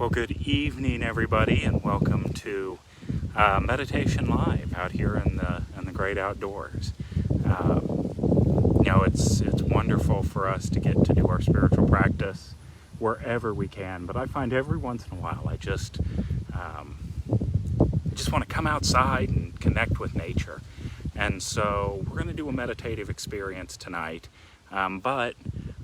Well, good evening, everybody, and welcome to Meditation Live out here in the great outdoors. It's wonderful for us to get to do our spiritual practice wherever we can, but I find every once in a while I just want to come outside and connect with nature. And so we're going to do a meditative experience tonight, but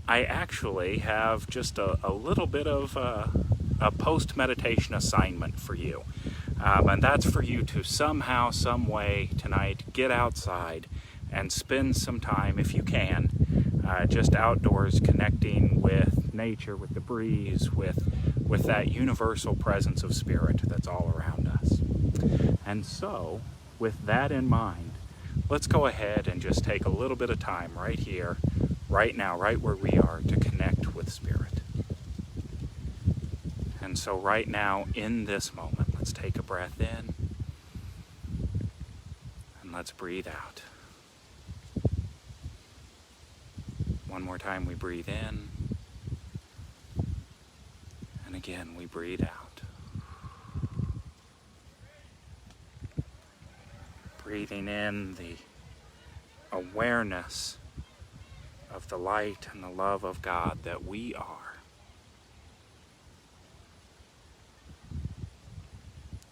I actually have just a little bit of a post-meditation assignment for you. And that's for you to somehow, some way tonight get outside and spend some time, if you can, just outdoors connecting with nature, with the breeze, with that universal presence of spirit that's all around us. And so, with that in mind, let's go ahead and just take a little bit of time right here, right now, right where we are, to connect with spirit. And so right now, in this moment, let's take a breath in and let's breathe out. One more time, we breathe in, and again, we breathe out. Breathing in the awareness of the light and the love of God that we are.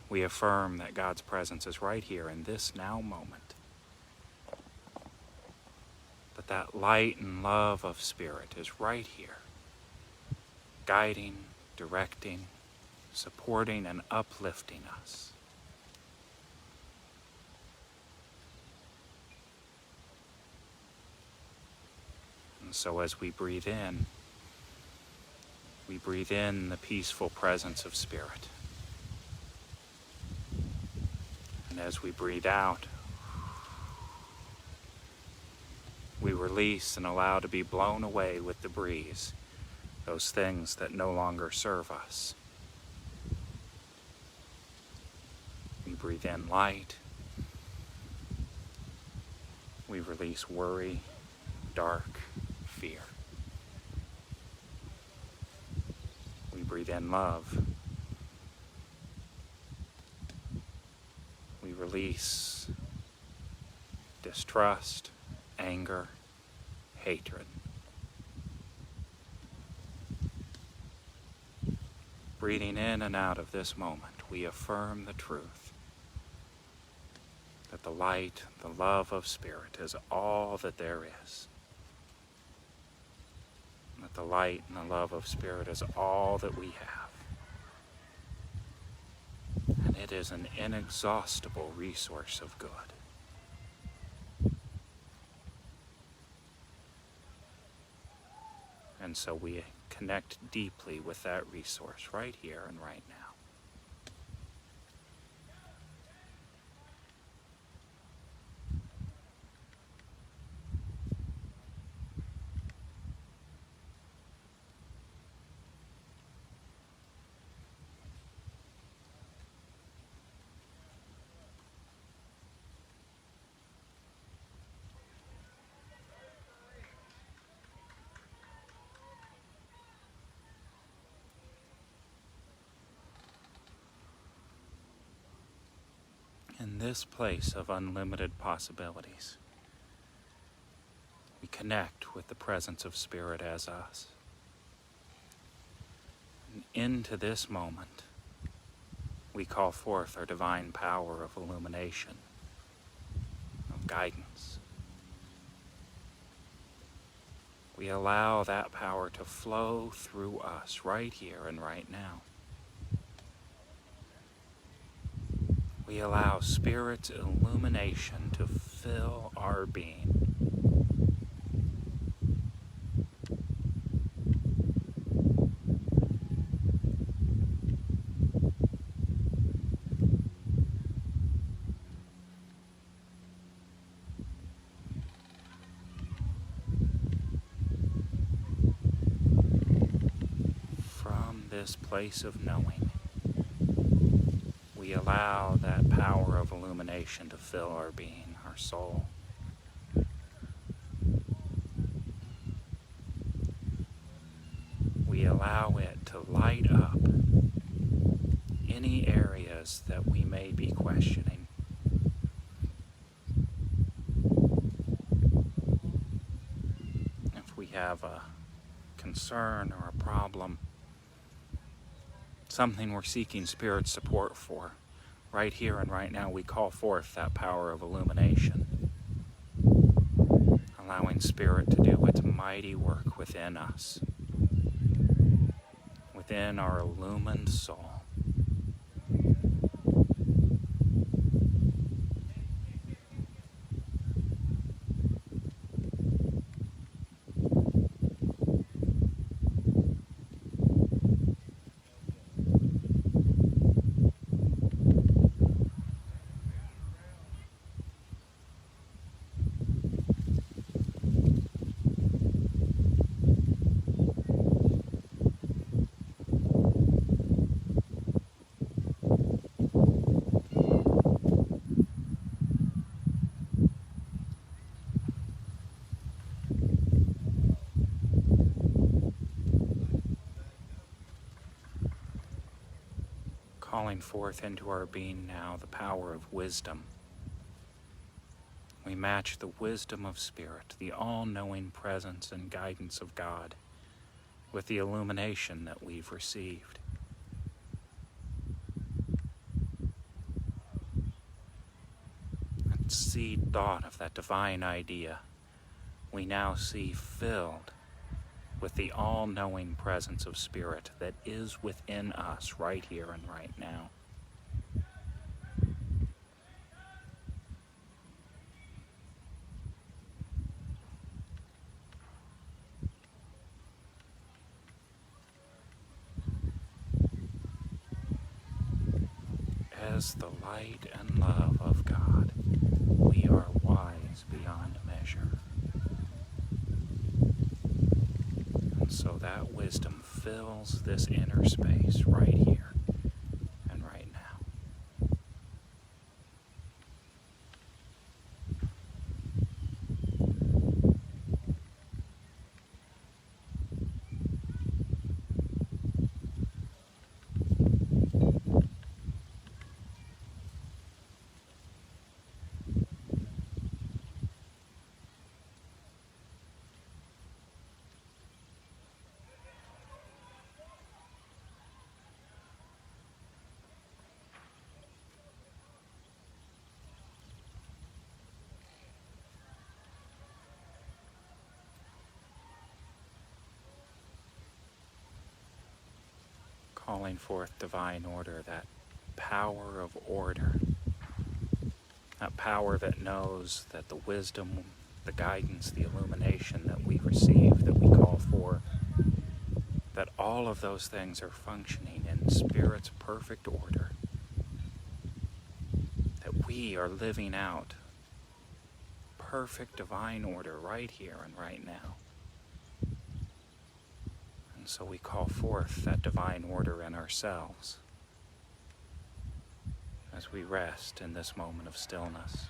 We affirm that God's presence is right here in this now moment. That light and love of spirit is right here, guiding, directing, supporting, and uplifting us. And so as we breathe in the peaceful presence of spirit. And as we breathe out, we release and allow to be blown away with the breeze, those things that no longer serve us. We breathe in light. We release worry, dark, fear. We breathe in love. We release distrust, anger, hatred. Breathing in and out of this moment, we affirm the truth that the light, the love of spirit is all that there is. That the light and the love of spirit is all that we have. And it is an inexhaustible resource of good. And so we connect deeply with that resource right here and right now. In this place of unlimited possibilities, we connect with the presence of spirit as us. And into this moment, we call forth our divine power of illumination, of guidance. We allow that power to flow through us right here and right now. We allow Spirit's illumination to fill our being. From this place of knowing, we allow that power of illumination to fill our being, our soul. We allow it to light up that we may be questioning. If we have a concern or a problem, something we're seeking Spirit's support for, right here and right now we call forth that power of illumination, allowing Spirit to do its mighty work within us, within our illumined soul. Calling forth into our being now the power of wisdom. We match the wisdom of Spirit, the all-knowing presence and guidance of God, with the illumination that we've received. That seed thought of that divine idea, we now see filled with the all-knowing presence of Spirit that is within us right here and right now. As the light and love of God, we are wise beyond measure. And so that wisdom fills this inner space right here and right now. Calling forth divine order, that power of order, that power that knows that the wisdom, the guidance, the illumination that we receive, that we call for, that all of those things are functioning in Spirit's perfect order, that we are living out perfect divine order right here and right now. And so we call forth that divine order in ourselves as we rest in this moment of stillness.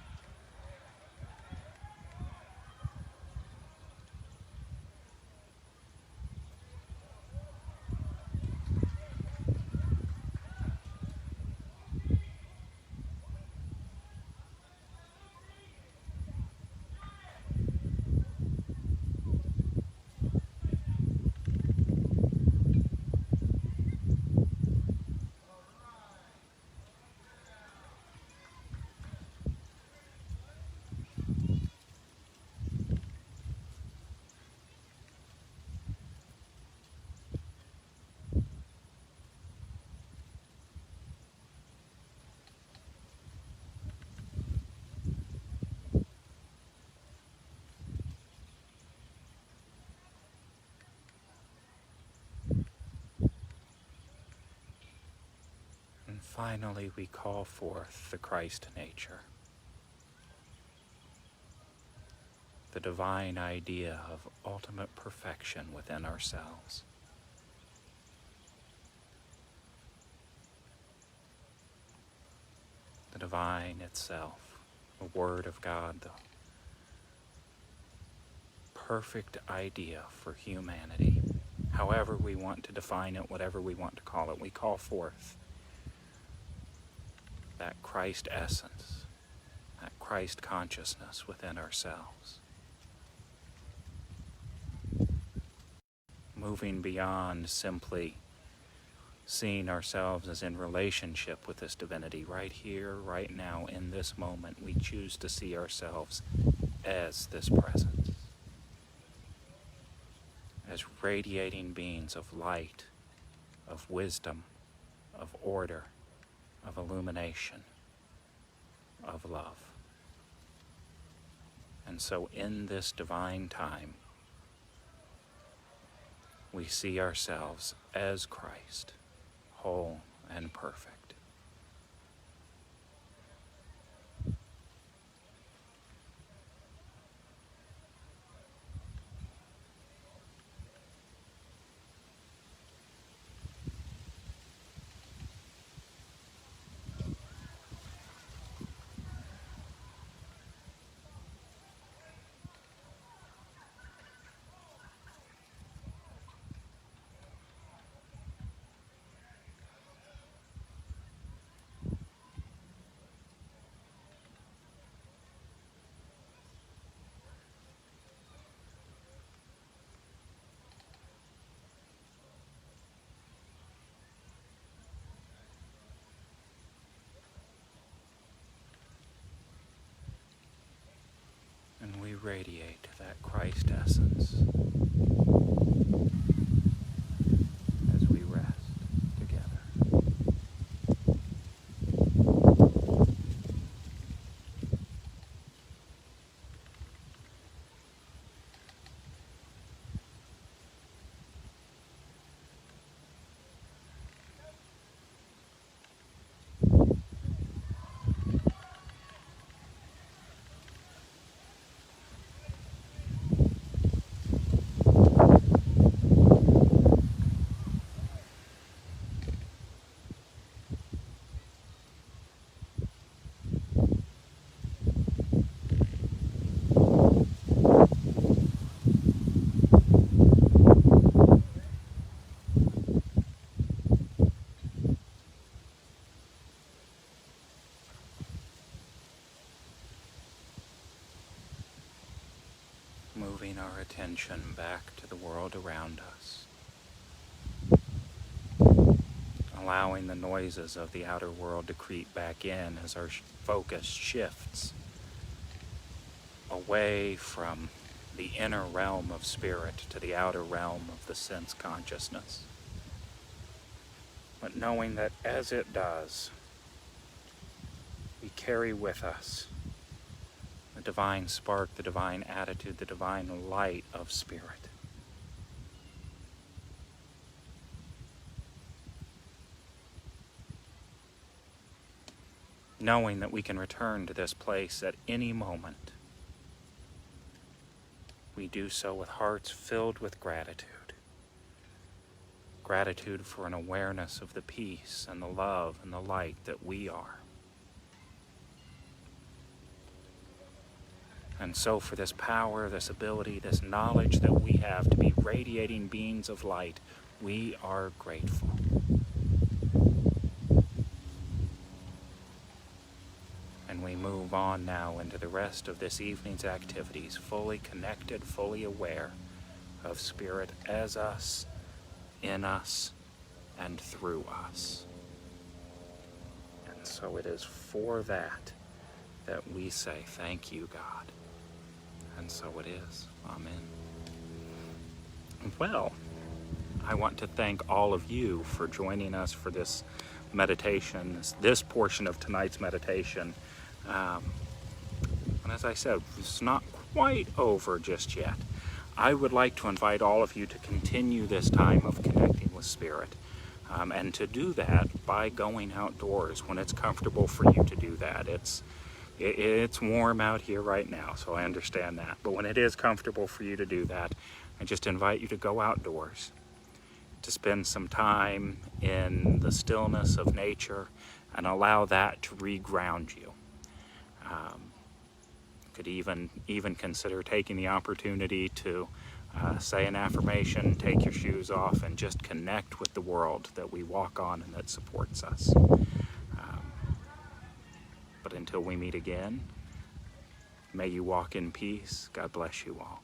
And finally, we call forth the Christ nature, the divine idea of ultimate perfection within ourselves. The divine itself, the Word of God, the perfect idea for humanity. However we want to define it, whatever we want to call it, we call forth that Christ essence, that Christ consciousness within ourselves. Moving beyond simply seeing ourselves as in relationship with this divinity. Right here, right now, in this moment, we choose to see ourselves as this presence, as radiating beings of light, of wisdom, of order, of illumination, of love. And so in this divine time, we see ourselves as Christ, whole and perfect. And we radiate that Christ essence as we rest together. Moving our attention back to the world around us, allowing the noises of the outer world to creep back in as our focus shifts away from the inner realm of spirit to the outer realm of the sense consciousness. But knowing that as it does, we carry with us the divine spark, the divine attitude, the divine light of spirit. Knowing that we can return to this place at any moment, we do so with hearts filled with gratitude. Gratitude for an awareness of the peace and the love and the light that we are. And so for this power, this ability, this knowledge that we have to be radiating beings of light, we are grateful. And we move on now into the rest of this evening's activities, fully connected, fully aware of Spirit as us, in us, and through us. And so it is for that that we say, thank you, God. And so it is. Amen. Well, I want to thank all of you for joining us for this meditation, this portion of tonight's meditation. And as I said, it's not quite over just yet. I would like to invite all of you to continue this time of connecting with Spirit. And to do that by going outdoors when it's comfortable for you to do that. It's warm out here right now, so I understand that. But when it is comfortable for you to do that, I just invite you to go outdoors, to spend some time in the stillness of nature and allow that to reground you. Could even consider taking the opportunity to say an affirmation, take your shoes off, and just connect with the world that we walk on and that supports us. until we meet again, may you walk in peace. God bless you all.